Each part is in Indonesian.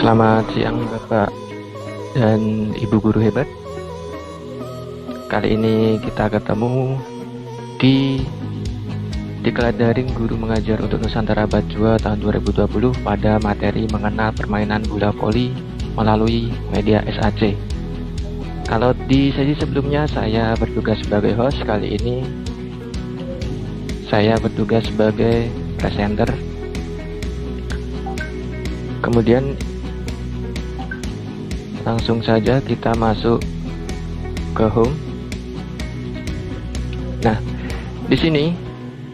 Selamat siang Bapak dan Ibu guru hebat. Kali ini kita ketemu di Diklat Daring Guru Mengajar untuk Nusantara Bajwa tahun 2020 pada materi mengenal permainan bola voli melalui media SAC. Kalau di sesi sebelumnya saya bertugas sebagai host, kali ini saya bertugas sebagai presenter. Kemudian langsung saja kita masuk ke home. Nah, di sini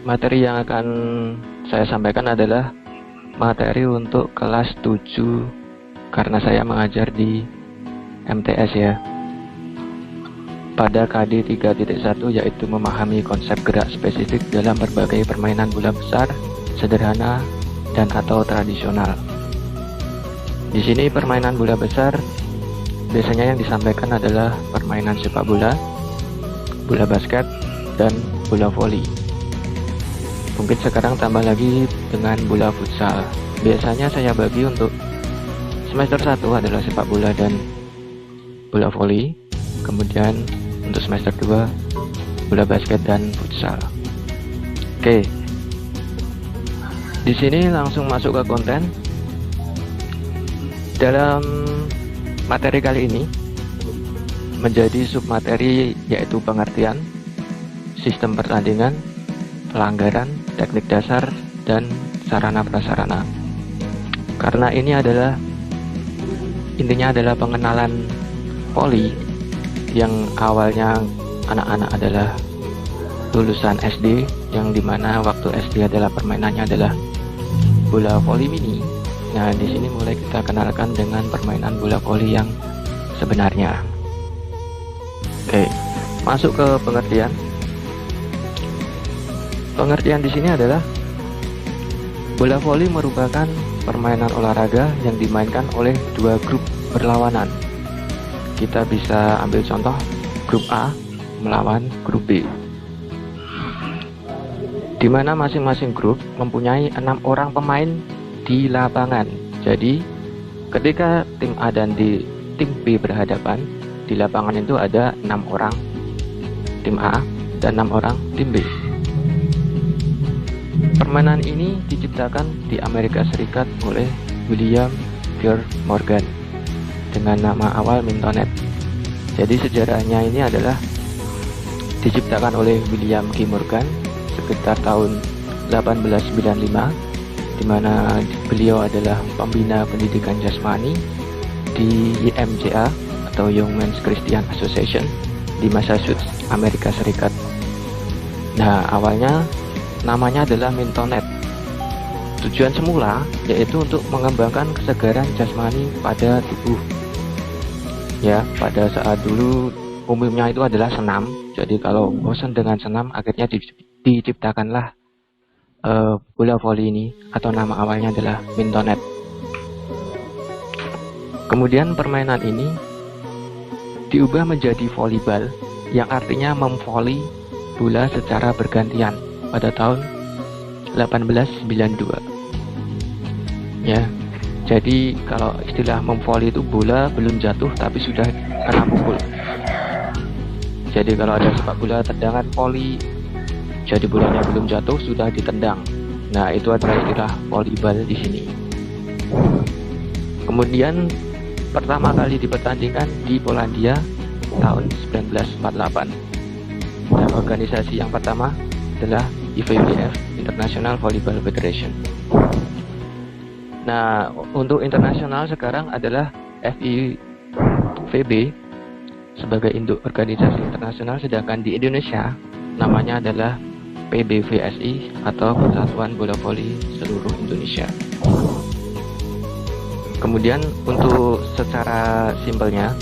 materi yang akan saya sampaikan adalah materi untuk kelas 7 karena saya mengajar di MTS ya. Pada KD 3.1 yaitu memahami konsep gerak spesifik dalam berbagai permainan bola besar, sederhana, dan atau tradisional. Di sini permainan bola besar biasanya yang disampaikan adalah permainan sepak bola, bola basket, dan bola voli. Mungkin sekarang tambah lagi dengan bola futsal. Biasanya saya bagi untuk semester 1 adalah sepak bola dan bola voli. Kemudian untuk semester 2 bola basket dan futsal. Oke. Di sini langsung masuk ke konten. Dalam materi kali ini menjadi submateri yaitu pengertian, sistem pertandingan, pelanggaran, teknik dasar, dan sarana prasarana. Karena ini adalah intinya adalah pengenalan voli yang awalnya anak-anak adalah lulusan SD, yang dimana waktu SD adalah permainannya adalah bola voli mini. Nah, di sini mulai kita kenalkan dengan permainan bola voli yang sebenarnya. Oke, masuk ke pengertian. Pengertian di sini adalah bola voli merupakan permainan olahraga yang dimainkan oleh dua grup berlawanan. Kita bisa ambil contoh grup A melawan grup B, di mana masing-masing grup mempunyai 6 orang pemain di lapangan. Jadi ketika tim A dan tim B berhadapan, di lapangan itu ada 6 orang tim A dan 6 orang tim B. Permainan ini diciptakan di Amerika Serikat oleh William G. Morgan dengan nama awal Mintonet. Jadi sejarahnya ini adalah diciptakan oleh William G. Morgan sekitar tahun 1895, di mana beliau adalah pembina pendidikan jasmani di YMCA atau Young Men's Christian Association di Massachusetts, Amerika Serikat. Nah, awalnya namanya adalah Mintonet. Tujuan semula yaitu untuk mengembangkan kesegaran jasmani pada tubuh. Ya, pada saat dulu umumnya itu adalah senam. Jadi kalau bosan dengan senam, akhirnya diciptakanlah bola voli ini, atau nama awalnya adalah Mintonet. Kemudian permainan ini diubah menjadi volleyball, yang artinya memvoli bola secara bergantian pada tahun 1892. Ya, jadi kalau istilah memvoli itu bola belum jatuh tapi sudah kena pukul. Jadi kalau ada sepak bola tendangan voli, jadi bolanya belum jatuh sudah ditendang. Nah, itu adalah istilah volleyball di sini. Kemudian pertama kali dipertandingkan di Polandia tahun 1948. Dan organisasi yang pertama adalah IVBF, International Volleyball Federation. Nah, untuk internasional sekarang adalah FIVB sebagai induk organisasi internasional, sedangkan di Indonesia namanya adalah PBVSI atau Persatuan Bola Voli Seluruh Indonesia. Kemudian untuk secara simpelnya,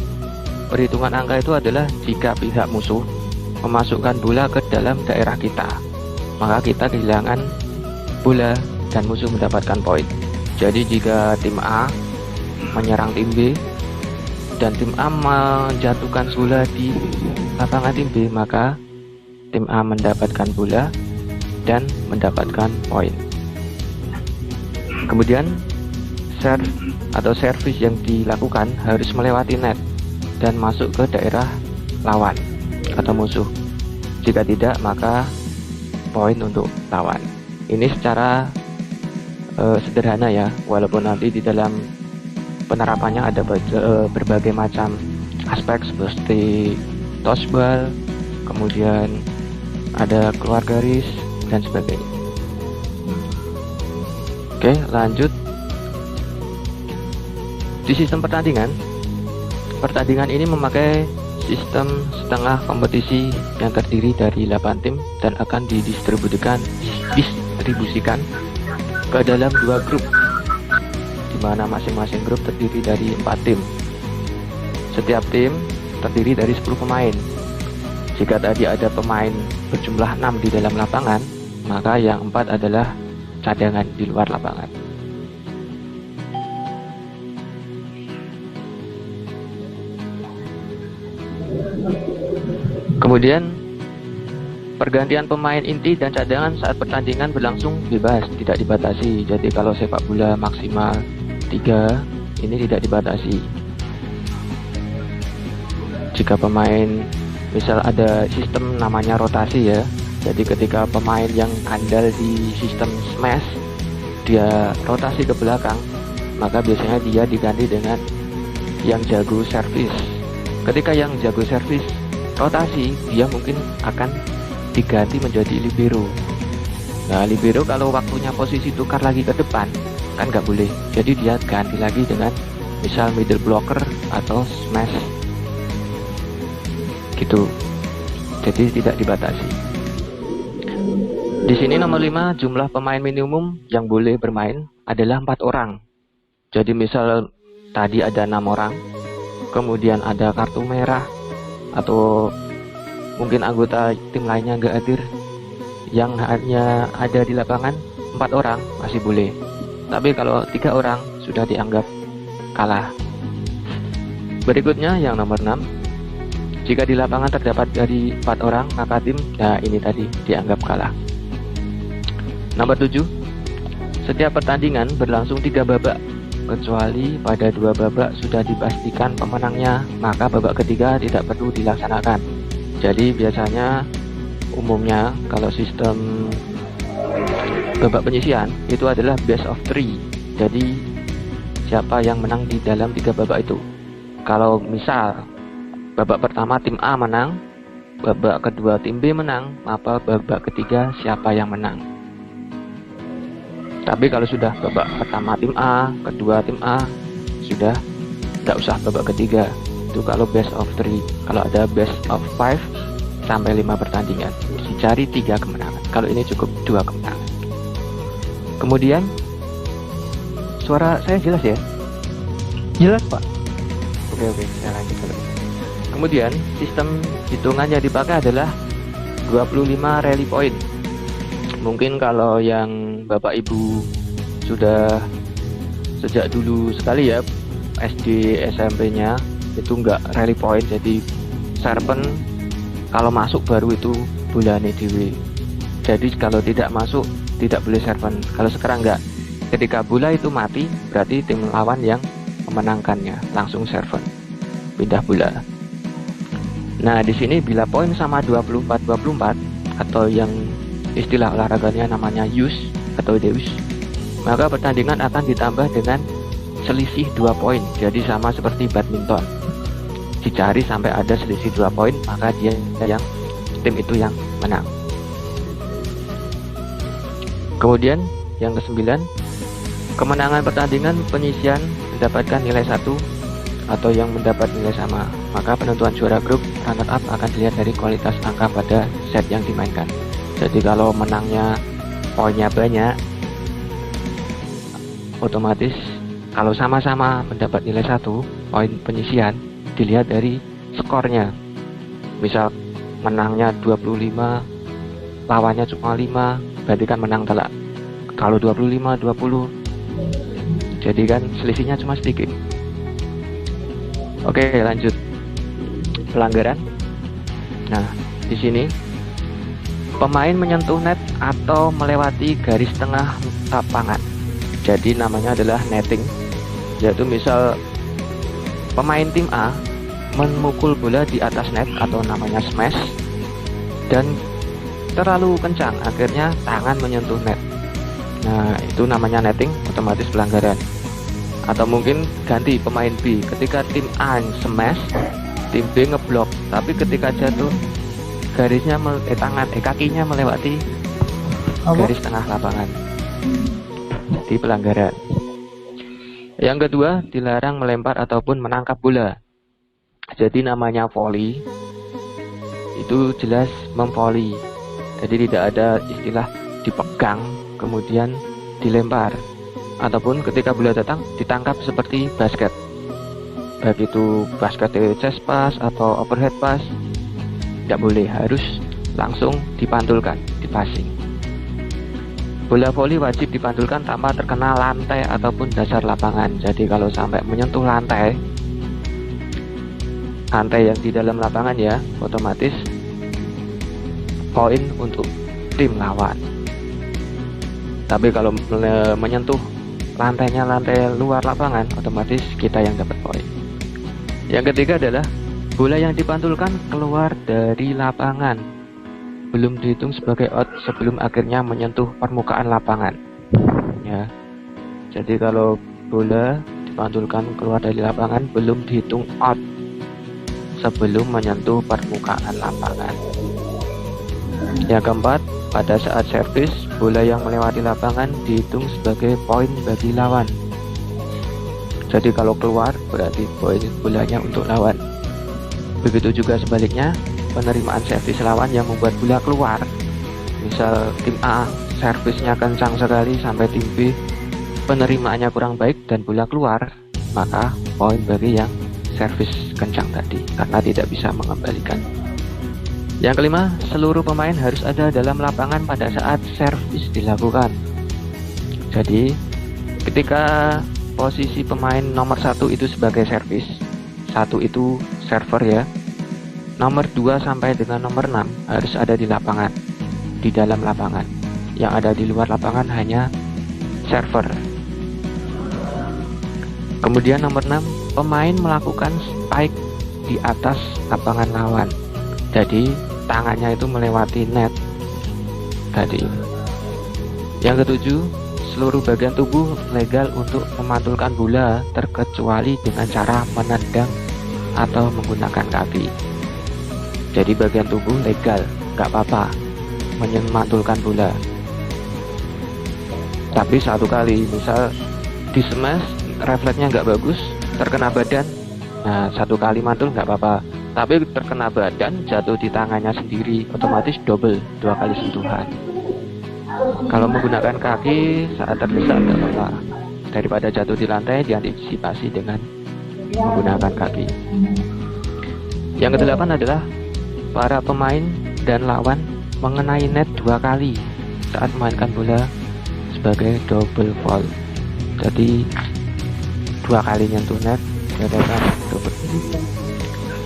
perhitungan angka itu adalah jika pihak musuh memasukkan bola ke dalam daerah kita, maka kita kehilangan bola dan musuh mendapatkan poin. Jadi jika tim A menyerang tim B dan tim A menjatuhkan bola di lapangan tim B, maka tim A mendapatkan bola dan mendapatkan poin. Kemudian serve atau service yang dilakukan harus melewati net dan masuk ke daerah lawan atau musuh. Jika tidak, maka poin untuk lawan. Ini secara sederhana ya, walaupun nanti di dalam penerapannya ada berbagai macam aspek seperti toss ball, kemudian ada keluar garis dan sebagainya. Oke, lanjut. Di sistem pertandingan ini memakai sistem setengah kompetisi yang terdiri dari 8 tim dan akan didistribusikan ke dalam 2 grup, di mana masing-masing grup terdiri dari 4 tim. Setiap tim terdiri dari 10 pemain. Jika tadi ada pemain berjumlah 6 di dalam lapangan, maka yang 4 adalah cadangan di luar lapangan. Kemudian pergantian pemain inti dan cadangan saat pertandingan berlangsung bebas, tidak dibatasi. Jadi kalau sepak bola maksimal 3, ini tidak dibatasi. Jika pemain, misal ada sistem namanya rotasi ya, jadi ketika pemain yang andal di sistem smash dia rotasi ke belakang, maka biasanya dia diganti dengan yang jago servis. Ketika yang jago servis rotasi, dia mungkin akan diganti menjadi libero. Nah, libero kalau waktunya posisi tukar lagi ke depan kan nggak boleh, jadi dia ganti lagi dengan misal middle blocker atau smash gitu, jadi tidak dibatasi. Di sini nomor 5, jumlah pemain minimum yang boleh bermain adalah 4 orang. Jadi misal tadi ada 6 orang, kemudian ada kartu merah atau mungkin anggota tim lainnya nggak hadir, yang hanya ada di lapangan 4 orang masih boleh. Tapi kalau 3 orang sudah dianggap kalah. Berikutnya yang nomor 6, jika di lapangan terdapat dari 4 orang, maka tim, nah ini tadi dianggap kalah. Nomor 7, setiap pertandingan berlangsung 3 babak, kecuali pada 2 babak sudah dipastikan pemenangnya, maka babak ketiga tidak perlu dilaksanakan. Jadi biasanya umumnya kalau sistem babak penyisihan itu adalah best of 3. Jadi siapa yang menang di dalam 3 babak itu. Kalau misal babak pertama tim A menang, babak kedua tim B menang, maka babak ketiga siapa yang menang. Tapi kalau sudah babak pertama tim A, kedua tim A, sudah tidak usah babak ketiga. Itu kalau best of 3. Kalau ada best of 5 sampai 5 pertandingan, dicari 3 kemenangan. Kalau ini cukup 2 kemenangan. Kemudian suara saya jelas ya? Jelas Pak. Oke, saya lanjut dulu. Kemudian sistem hitungan yang dipakai adalah 25 rally point. Mungkin kalau yang Bapak Ibu sudah sejak dulu sekali ya, SD SMP-nya itu enggak rally point, jadi serpent kalau masuk baru itu bolane dhewe. Jadi kalau tidak masuk tidak boleh serpent. Kalau sekarang enggak. Ketika bola itu mati, berarti tim lawan yang memenangkannya, langsung serpent. Pindah bola. Nah, di sini bila poin sama 24-24 atau yang istilah olahraganya namanya use atau deus, maka pertandingan akan ditambah dengan selisih 2 poin. Jadi sama seperti badminton. Dicari sampai ada selisih 2 poin, maka dia yang tim itu yang menang. Kemudian yang ke-9, kemenangan pertandingan penyisihan mendapatkan nilai 1 atau yang mendapat nilai sama. Maka penentuan juara grup runner up akan dilihat dari kualitas angka pada set yang dimainkan. Jadi kalau menangnya poinnya banyak, otomatis kalau sama-sama mendapat nilai 1, poin penyisihan dilihat dari skornya. Misal menangnya 25, lawannya cuma 5, berarti kan menang telak. Kalau 25-20, jadi kan selisihnya cuma sedikit. Oke, lanjut. Pelanggaran. Nah, di sini pemain menyentuh net atau melewati garis tengah lapangan. Jadi namanya adalah netting. yaitu misal pemain tim A memukul bola di atas net atau namanya smash dan terlalu kencang, akhirnya tangan menyentuh net. Nah, itu namanya netting, otomatis pelanggaran. Atau mungkin ganti pemain B, ketika tim A smash, tim B ngeblok, tapi ketika jatuh garisnya kakinya melewati garis tengah lapangan, jadi pelanggaran. Yang kedua, dilarang melempar ataupun menangkap bola. Jadi namanya volley itu jelas memvolley, jadi tidak ada istilah dipegang kemudian dilempar, ataupun ketika bola datang ditangkap seperti basket, baik itu basket chest pass atau overhead pass, tidak boleh, harus langsung dipantulkan, dipassing. Bola voli wajib dipantulkan tanpa terkena lantai ataupun dasar lapangan. Jadi kalau sampai menyentuh lantai yang di dalam lapangan ya, otomatis poin untuk tim lawan. Tapi kalau menyentuh lantai luar lapangan, otomatis kita yang dapat poin. Yang ketiga adalah bola yang dipantulkan keluar dari lapangan, belum dihitung sebagai out sebelum akhirnya menyentuh permukaan lapangan. Ya, jadi kalau bola dipantulkan keluar dari lapangan belum dihitung out sebelum menyentuh permukaan lapangan. Yang keempat, pada saat servis, bola yang melewati lapangan dihitung sebagai poin bagi lawan. Jadi kalau keluar berarti poin bolanya untuk lawan. Begitu juga sebaliknya, penerimaan servis lawan yang membuat bola keluar. Misal tim A servisnya kencang sekali sampai tim B penerimaannya kurang baik dan bola keluar, maka poin bagi yang servis kencang tadi karena tidak bisa mengembalikan. Yang kelima, seluruh pemain harus ada dalam lapangan pada saat servis dilakukan. Jadi ketika posisi pemain nomor 1 itu sebagai servis, 1 itu server ya, nomor 2 sampai dengan nomor 6 harus ada di lapangan, di dalam lapangan. Yang ada di luar lapangan hanya server. Kemudian nomor 6, pemain melakukan spike di atas lapangan lawan. Jadi tangannya itu melewati net tadi. Yang ketujuh, seluruh bagian tubuh legal untuk memantulkan bola terkecuali dengan cara menendang atau menggunakan kaki. Jadi bagian tubuh legal, nggak apa-apa memantulkan bola. Tapi satu kali, misal di smash refleksnya nggak bagus, terkena badan, nah satu kali mantul nggak apa-apa. Tapi terkena badan, jatuh di tangannya sendiri, otomatis double, 2 kali sentuhan. Kalau menggunakan kaki saat terdesak nggak apa-apa. Daripada jatuh di lantai, diantisipasi dengan menggunakan kaki. Yang kedelapan adalah para pemain dan lawan mengenai net 2 kali saat memainkan bola sebagai double foul. Jadi 2 kali nyentuh net, dikatakan double.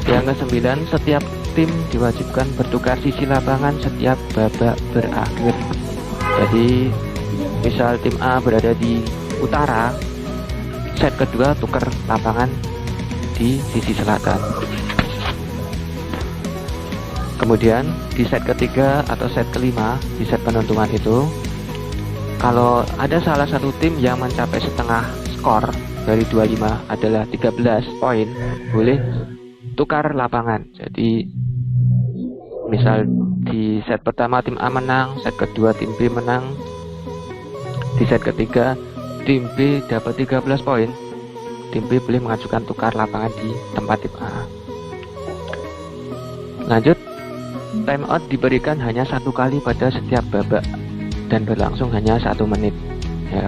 Yang ke-9, setiap tim diwajibkan bertukar sisi lapangan setiap babak berakhir. Jadi misal tim A berada di utara, set kedua tukar lapangan di sisi selatan. Kemudian di set ketiga atau set kelima, di set penentuan itu, kalau ada salah satu tim yang mencapai setengah skor dari 25 adalah 13 poin, boleh tukar lapangan. Jadi misal di set pertama tim A menang, set kedua tim B menang, di set ketiga tim B dapat 13 poin, tim B boleh mengajukan tukar lapangan di tempat tim A. Lanjut, timeout diberikan hanya 1 kali pada setiap babak dan berlangsung hanya 1 menit ya.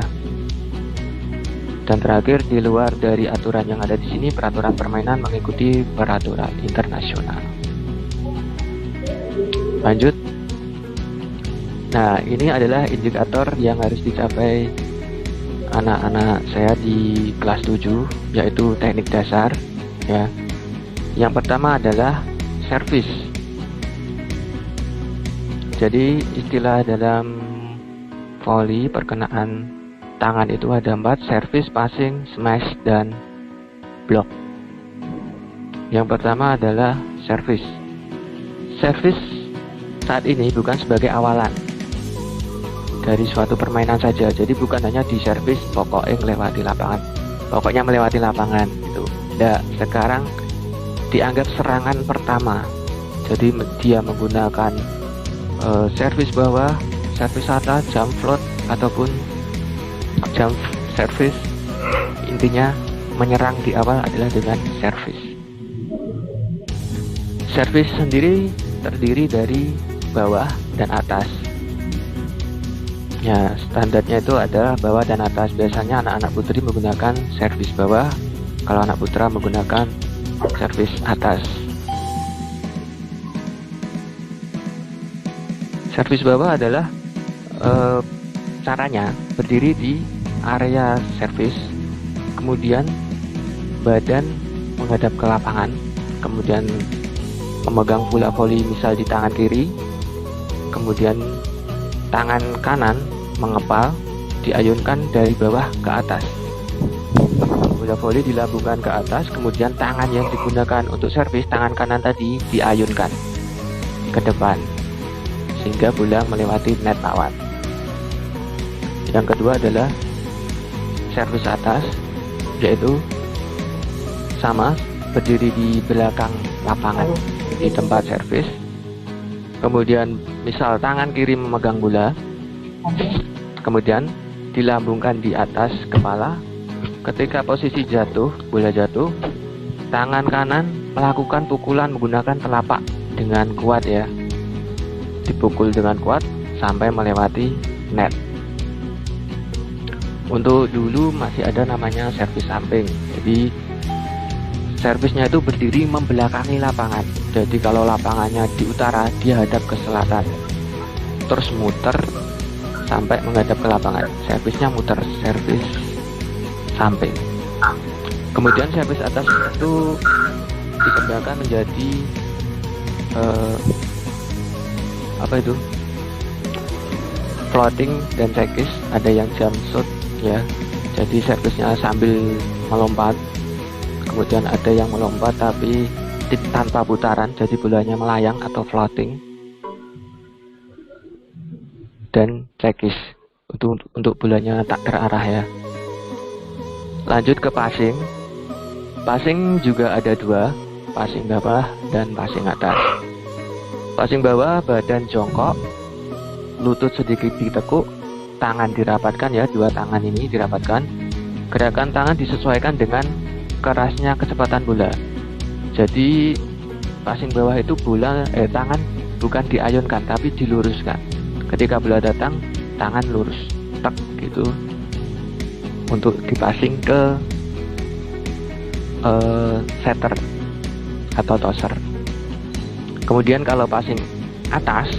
Dan terakhir, di luar dari aturan yang ada di sini, peraturan permainan mengikuti peraturan internasional. Lanjut. Nah, ini adalah indikator yang harus dicapai anak-anak saya di kelas 7, yaitu teknik dasar ya. Yang pertama adalah servis. Jadi istilah dalam volley perkenaan tangan itu ada 4: service, passing, smash, dan block. Yang pertama adalah service. Service saat ini bukan sebagai awalan dari suatu permainan saja, jadi bukan hanya di service pokoknya melewati lapangan gitu. Nah, sekarang dianggap serangan pertama, jadi dia menggunakan service bawah, service atas, jump float, ataupun jump service. Intinya menyerang di awal adalah dengan service. Service sendiri terdiri dari bawah dan atas. Ya, standarnya itu ada bawah dan atas. Biasanya anak-anak putri menggunakan service bawah, kalau anak putra menggunakan service atas. Service bawah adalah caranya berdiri di area service, kemudian badan menghadap ke lapangan, kemudian memegang bola voli misal di tangan kiri, kemudian tangan kanan mengepal, diayunkan dari bawah ke atas. Bola voli dilambungkan ke atas, kemudian tangan yang digunakan untuk servis, tangan kanan tadi diayunkan ke depan sehingga bola melewati net lawan. Yang kedua adalah servis atas, yaitu sama, berdiri di belakang lapangan di tempat servis. Kemudian misal tangan kiri memegang bola, kemudian dilambungkan di atas kepala. Ketika posisi jatuh, bola jatuh, tangan kanan melakukan pukulan menggunakan telapak dengan kuat ya, dipukul dengan kuat sampai melewati net. Untuk dulu masih ada namanya servis samping, jadi servisnya itu berdiri membelakangi lapangan. Jadi kalau lapangannya di utara, dia hadap ke selatan, terus muter sampai menghadap ke lapangan. Servisnya muter, servis samping. Kemudian servis atas itu dikembangkan menjadi floating dan checkies. Ada yang jump shot ya, jadi servisnya sambil melompat. Kemudian ada yang melompat tapi tanpa putaran, jadi bolanya melayang atau floating. Dan checkies untuk bolanya tak terarah ya. Lanjut ke passing. Passing juga ada dua, passing bawah dan passing atas. Passing bawah, badan jongkok, lutut sedikit ditekuk, tangan dirapatkan ya, dua tangan ini dirapatkan. Gerakan tangan disesuaikan dengan kerasnya kecepatan bola. Jadi passing bawah itu tangan bukan diayunkan tapi diluruskan. Ketika bola datang, tangan lurus, tek gitu, untuk dipassing ke setter atau tosser. Kemudian kalau passing atas,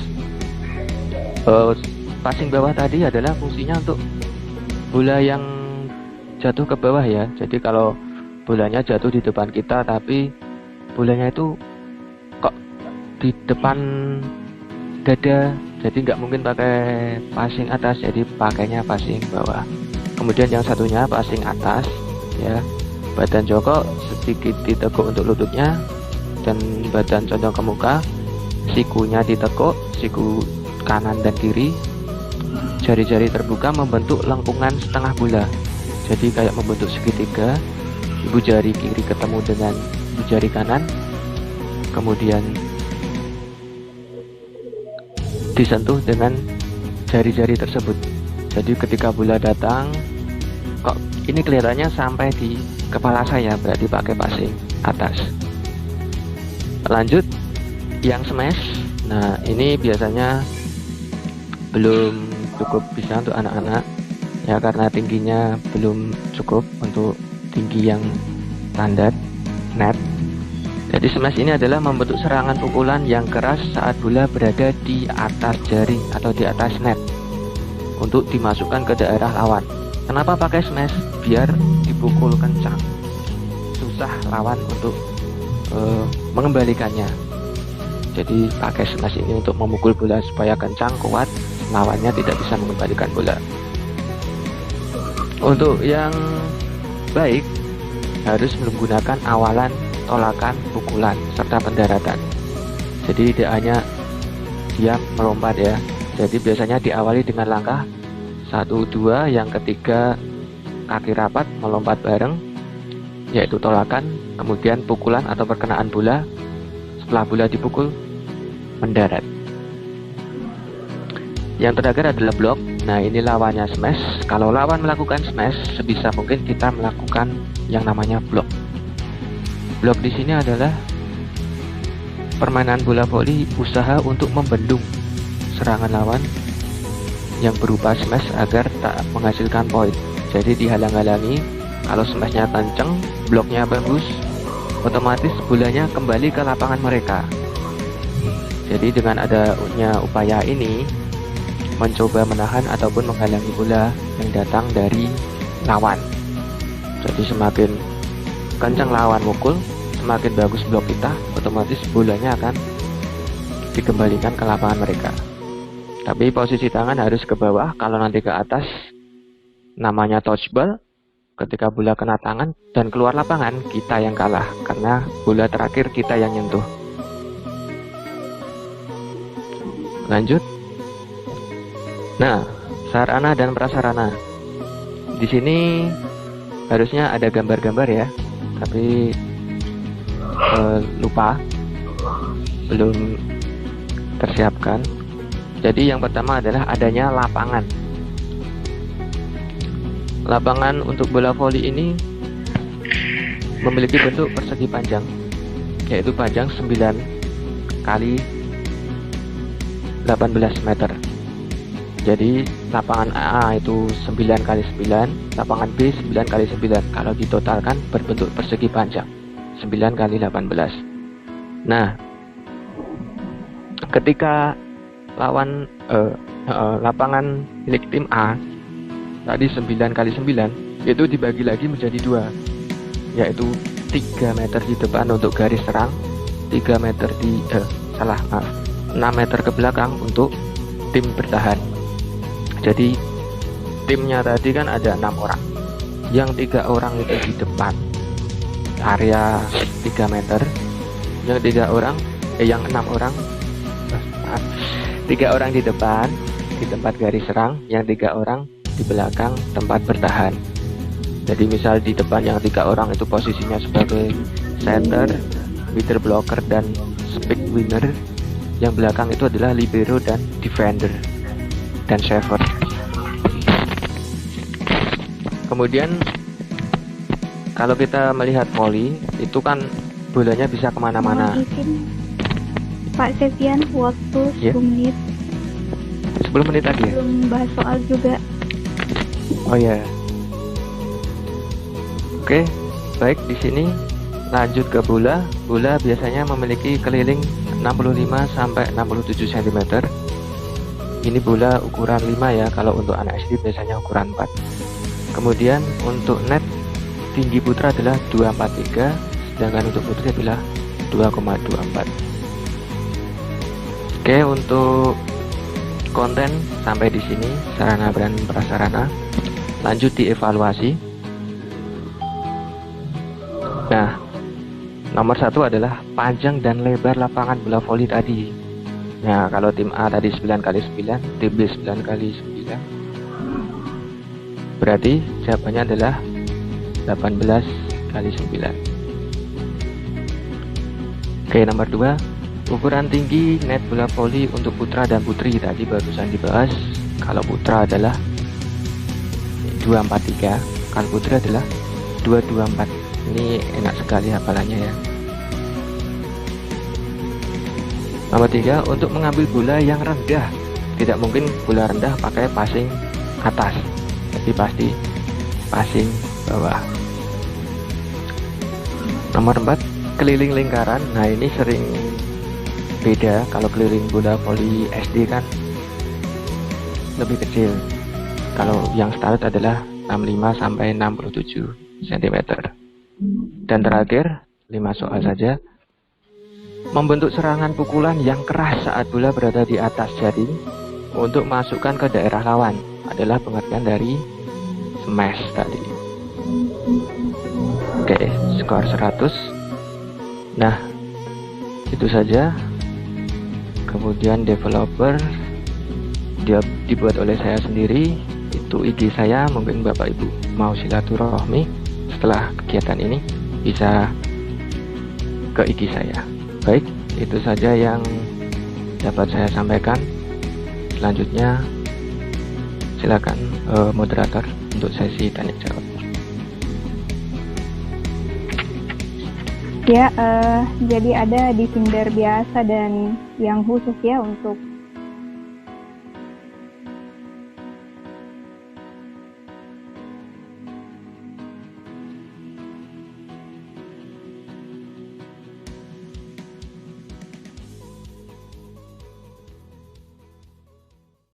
passing bawah tadi adalah fungsinya untuk bola yang jatuh ke bawah ya. Jadi kalau bolanya jatuh di depan kita tapi bolanya itu kok di depan dada, jadi nggak mungkin pakai passing atas, jadi pakainya passing bawah. Kemudian yang satunya passing atas ya, badan jongkok, sedikit ditekuk untuk lututnya dan badan condong ke muka, sikunya ditekuk, siku kanan dan kiri, jari-jari terbuka membentuk lengkungan setengah bola, jadi kayak membentuk segitiga. Ibu jari kiri ketemu dengan ibu jari kanan, kemudian disentuh dengan jari-jari tersebut. Jadi ketika bola datang, kok ini kelihatannya sampai di kepala saya, berarti pakai passing atas. Lanjut yang smash. Nah, ini biasanya belum cukup bisa untuk anak-anak ya, karena tingginya belum cukup untuk tinggi yang standar net. Jadi smash ini adalah membentuk serangan pukulan yang keras saat bola berada di atas jaring atau di atas net untuk dimasukkan ke daerah lawan. Kenapa pakai smash? Biar dipukul kencang, susah lawan untuk mengembalikannya. Jadi pakai smash ini untuk memukul bola supaya kencang, kuat, lawannya tidak bisa mengembalikan bola. Untuk yang baik harus menggunakan awalan, tolakan, pukulan, serta pendaratan. Jadi tidak hanya dia melompat ya. Jadi biasanya diawali dengan langkah 1, 2, yang ketiga kaki rapat melompat bareng, yaitu tolakan, kemudian pukulan atau perkenaan bola. Setelah bola dipukul, mendarat. Yang terakhir adalah blok. Nah, ini lawannya smash. Kalau lawan melakukan smash, sebisa mungkin kita melakukan yang namanya blok. Blok di sini adalah permainan bola voli usaha untuk membendung serangan lawan yang berupa smash agar tak menghasilkan poin. Jadi dihalang-halangi. Kalau smashnya kenceng, bloknya bagus, otomatis bolanya kembali ke lapangan mereka. Jadi dengan adanya upaya ini, mencoba menahan ataupun menghalangi bola yang datang dari lawan. Jadi semakin kencang lawan mukul, semakin bagus blok kita, otomatis bolanya akan dikembalikan ke lapangan mereka. Tapi posisi tangan harus ke bawah. Kalau nanti ke atas, namanya touchball. Ketika bola kena tangan dan keluar lapangan, kita yang kalah karena bola terakhir kita yang nyentuh. Lanjut. Nah, sarana dan prasarana. Di sini harusnya ada gambar-gambar ya, tapi lupa, belum tersiapkan. Jadi yang pertama adalah adanya lapangan. Lapangan untuk bola voli ini memiliki bentuk persegi panjang, yaitu panjang 9 kali 18 meter. Jadi lapangan A itu 9 kali 9, lapangan B 9 kali 9. Kalau ditotalkan berbentuk persegi panjang 9 kali 18. Nah, ketika lawan lapangan milik tim A tadi 9 kali 9 itu dibagi lagi menjadi 2, yaitu 3 meter di depan untuk garis serang, 3 meter 6 meter ke belakang untuk tim bertahan. Jadi timnya tadi kan ada 6 orang, yang 3 orang itu di depan area 3 meter, yang 3 orang yang 6 orang 3 orang di depan di tempat garis serang, yang 3 orang di belakang tempat bertahan. Jadi misal di depan yang 3 orang itu posisinya sebagai center, middle blocker, dan speed winner. Yang belakang itu adalah libero dan defender dan saver. Kemudian kalau kita melihat volley itu kan bolanya bisa kemana-mana. Pak Septian, waktu 10 menit. 10 menit lagi ya? Belum bahas soal juga. Oh ya. Oke, baik, di sini lanjut ke bola. Bola biasanya memiliki keliling 65 sampai 67 cm. Ini bola ukuran 5 ya, kalau untuk anak SD biasanya ukuran 4. Kemudian untuk net tinggi putra adalah 243, sedangkan untuk putri adalah 2,24. Oke, untuk konten sampai di sini, sarana dan prasarana. Lanjut dievaluasi. Nah, nomor 1 adalah panjang dan lebar lapangan bola voli tadi. Nah, kalau tim A tadi 9 kali 9, tim B 9 kali 9, berarti jawabannya adalah 18 kali 9. Oke, nomor 2, ukuran tinggi net bola voli untuk putra dan putri tadi barusan dibahas. Kalau putra adalah 243, kalau putri adalah 224. Ini enak sekali hafalannya ya. Nomor 3, untuk mengambil bola yang rendah. Tidak mungkin bola rendah pakai passing atas, tapi pasti passing bawah. Nomor 4, keliling lingkaran. Nah, ini sering beda. Kalau keliling bola voli SD kan lebih kecil. Kalau yang standar adalah 65 sampai 67 cm. Dan terakhir, 5 soal saja. Membentuk serangan pukulan yang keras saat bola berada di atas jaring untuk masukkan ke daerah lawan adalah pengertian dari Mesh tadi. Oke, skor 100. Nah, itu saja. Kemudian developer dia dibuat oleh saya sendiri. Itu IG saya, mungkin Bapak Ibu mau silaturahmi setelah kegiatan ini bisa ke IG saya. Baik, itu saja yang dapat saya sampaikan. Selanjutnya silakan moderator untuk sesi tanya jawab. Ya, jadi ada defender biasa dan yang khusus ya untuk